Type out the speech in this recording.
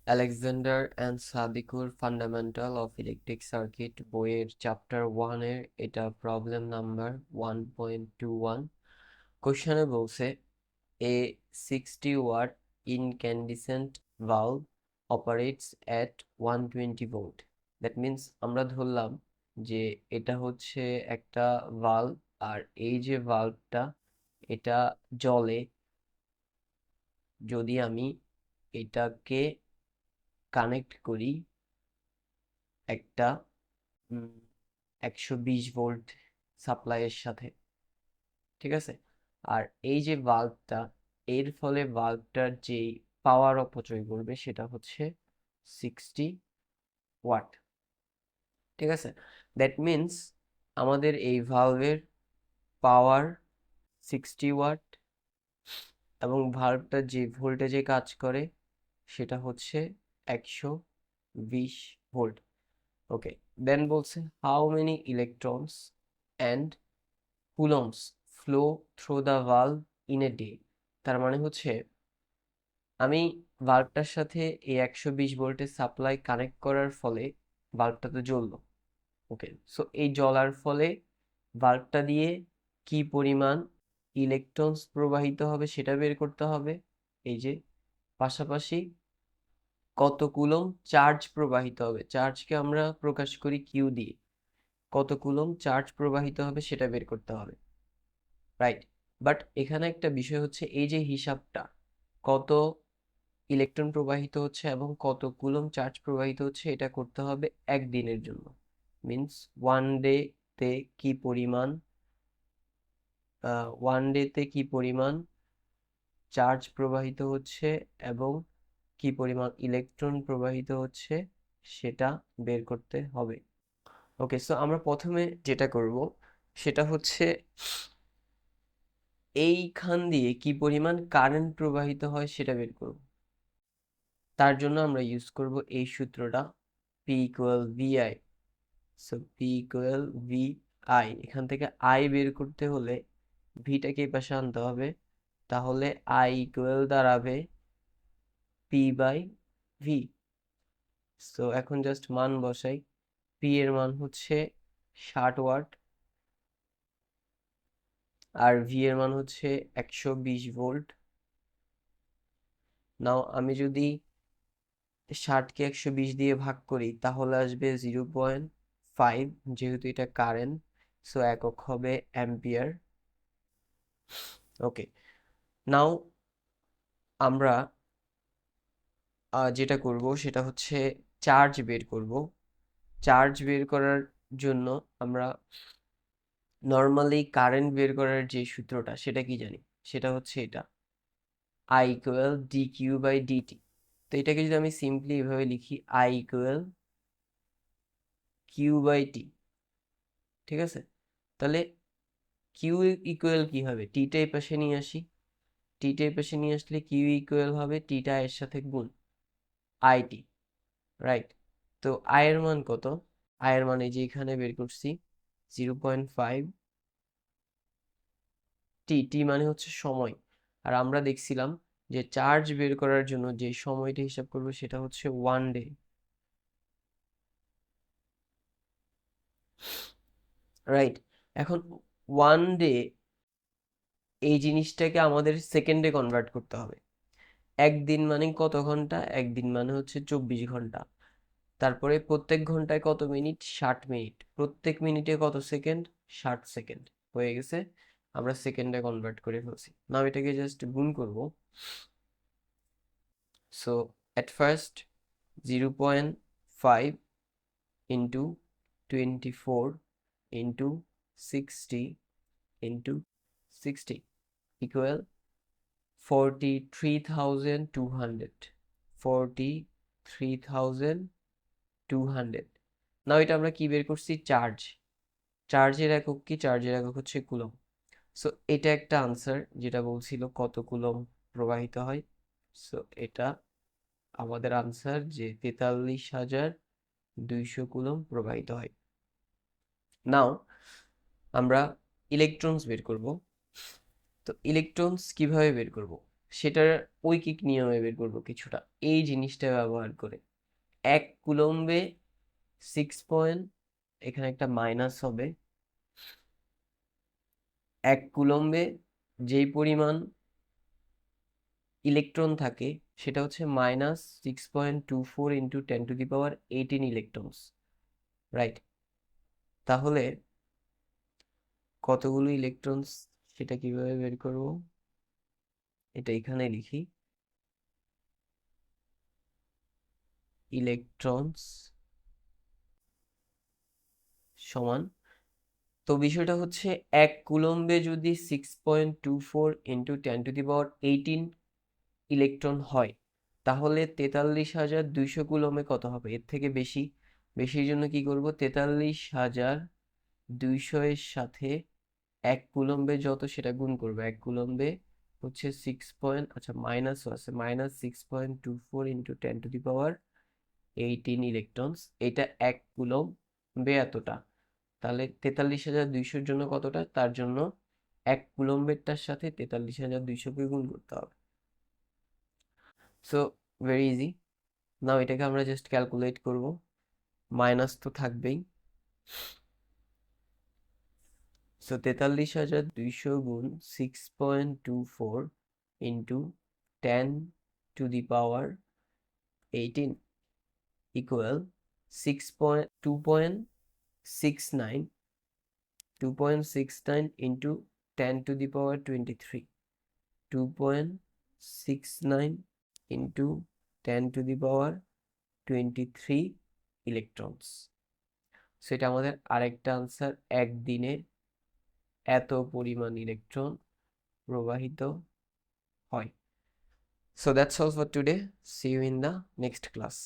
Alexander and সাদিকুর fundamental of electric circuit বইয়ের chapter 1-এর এটা প্রবলেম নাম্বার 1.21। কোশ্চেনে বলছে a 60 watt incandescent valve operates at 120 volt. That means আমরা ধরলাম যে এটা হচ্ছে একটা ভালভ, আর এই যে ভালভটা এটা জ্বলে যদি আমি এটাকে কানেক্ট করি একটা 120 ভোল্ট সাপ্লাইয়ের সাথে, ঠিক আছে। আর এই যে বাল্বটা, এর ফলে বাল্বটার যে পাওয়ার অপচয় করবে সেটা হচ্ছে 60 ওয়াট, ঠিক আছে। দ্যাট মিনস আমাদের এই ভালভের পাওয়ার 60 ওয়াট এবং ভালভটা যে ভোল্টেজে কাজ করে সেটা হচ্ছে 120 ভোল্ট। ওকে, দেন বলছে how many electrons and Coulomb's flow through the valve in a day. তার মানে হচ্ছে আমি বাল্বটার সাথে এই 120 ভোল্টের সাপ্লাই কানেক্ট করার ফলে বাল্বটা তো জ্বললো। ওকে, সো এই জ্বলার ফলে বাল্বটা দিয়ে কি পরিমাণ ইলেকট্রনস প্রবাহিত হবে সেটা বের করতে হবে। এই যে পাশাপাশি কত কুলম্ব চার্জ প্রবাহিত হবে, চার্জকে আমরা প্রকাশ করি কিউ দিয়ে, কত কুলম্ব চার্জ প্রবাহিত হবে সেটা বের করতে হবে, রাইট। বাট এখানে একটা বিষয় হচ্ছে এই যে হিসাবটা, কত ইলেকট্রন প্রবাহিত হচ্ছে এবং কত কুলম্ব চার্জ প্রবাহিত হচ্ছে, এটা করতে হবে একদিনের জন্য। মিনস তে কি পরিমাণ তে কি পরিমাণ চার্জ প্রবাহিত হচ্ছে এবং কি পরিমাণ ইলেকট্রন প্রবাহিত হচ্ছে সেটা বের করতে হবে। ওকে, সো আমরা প্রথমে যেটা করব সেটা হচ্ছে এইখান দিয়ে কি পরিমাণ কারেন্ট প্রবাহিত হয় সেটা বের করব। তার জন্য আমরা ইউজ করব এই সূত্রটা, P equal VI। So P equal VI, এখান থেকে I বের করতে হলে ভিটাকে এই পাশে আনতে হবে, তাহলে I ইকুয়াল দাঁড়াবে P বাই V। সো এখন জাস্ট মান বসাই, P এর মান হচ্ছে 60 ওয়াট আর V এর মান হচ্ছে 120 ভোল্ট। নাও আমি যদি 60কে 120 দিয়ে ভাগ করি তাহলে আসবে 0.5, যেহেতু এটা কারেন্ট সো একক হবে অ্যাম্পিয়ার। ওকে, নাও আমরা যেটা করব সেটা হচ্ছে চার্জ বের করব। চার্জ বের করার জন্য আমরা নর্মালি কারেন্ট বের করার যে সূত্রটা সেটা কি জানি, সেটা হচ্ছে এটা I equal d q by dt. তো এটাকে যদি আমি সিম্পলি এভাবে লিখি I equal q by t, ঠিক আছে। তাহলে কিউ ইকুয়াল কি হবে, টিটা এই পাশে নিয়ে আসি, টিটা এই পাশে নিয়ে আসলে কিউ ইকুয়াল হবে টিটা এর সাথে গুণ আইটি, রাইট। তো আই এর মান কত, আই এর মান এই যে এখানে বের করছি 0.5 টি, টি মানে হচ্ছে সময়। আর আমরা দেখছিলাম যে চার্জ বের করার জন্য যে সময়টা হিসাব করবো সেটা হচ্ছে 1 ডে। রাইট, এখন 1 ডে এই জিনিসটাকে আমাদের সেকেন্ডে কনভার্ট করতে হবে। একদিন মানে কত ঘন্টা, একদিন মানে হচ্ছে 24 ঘন্টা। তারপরে প্রত্যেক ঘন্টায় কত মিনিট, 60 মিনিট। প্রত্যেক মিনিটে কত সেকেন্ড, 60 সেকেন্ড। হয়ে গেছে, আমরা সেকেন্ডে কনভার্ট করে ফেলছি। নাও এটাকে জাস্ট গুণ করব। So at first 0.5 into 24 into 60 into 60 equal 43,200, 43,200। নাও এটা আমরা কি বের করছি, চার্জ। চার্জের একক কি, চার্জের একক হচ্ছে কুলম। সো এটা একটা আনসার যেটা বলছিল কত কুলম প্রবাহিত হয়। সো এটা আমাদের আনসার যে 43,200 কুলম প্রবাহিত হয়। নাও আমরা ইলেকট্রনস বের করব। তো ইলেকট্রনস কিভাবে বের করব, সেটার ঐকিক নিয়মে বের করবো কিছুটা, এই জিনিসটা ব্যবহার করে। 1 কুলম্বে 6 এখানে একটা মাইনাস হবে। 1 কুলম্বে যেই পরিমাণ ইলেকট্রন থাকে সেটা হচ্ছে -6.24 ইন্টু 10⁻18 ইলেকট্রনস, রাইট? তাহলে কতগুলো ইলেকট্রনস সেটা কিভাবে বের করব? এটা এখানে লিখি, ইলেকট্রনস সমান, তো বিষয়টা হচ্ছে 1 কুলম্বে যদি 6.24 ইন্টু 10⁻18 ইলেকট্রন হয়, তাহলে 43,200 কুলম্বে কত হবে? এর থেকে বেশি। বেশির জন্য কি করব? 43,200 এর সাথে 1 কুলম্বে যত সেটা গুণ করবো। 1 কুলম্বে হচ্ছে আচ্ছা মাইনাসও আছে, -6.24 ইন্টু 10⁻18 ইলেকট্রনস, এটা 1 কুলম্বে এতটা। তাহলে 43,200 জন্য কতটা? তার জন্য 1 কুলম্বেরটার সাথে 43,200কে গুণ করতে হবে। So very easy. নাও এটাকে আমরা জাস্ট ক্যালকুলেট করব, মাইনাস তো থাকবেই। সো 43,200 গুণ 6.24 into 10⁻18 equal 2.69 into 10⁻23, 2.69 into 10⁻23 electrons. সেটা আমাদের আরেকটা আনসার, একদিনে এত পরিমাণ ইলেকট্রন প্রবাহিত হয়। So that's all for today. See you in the next class.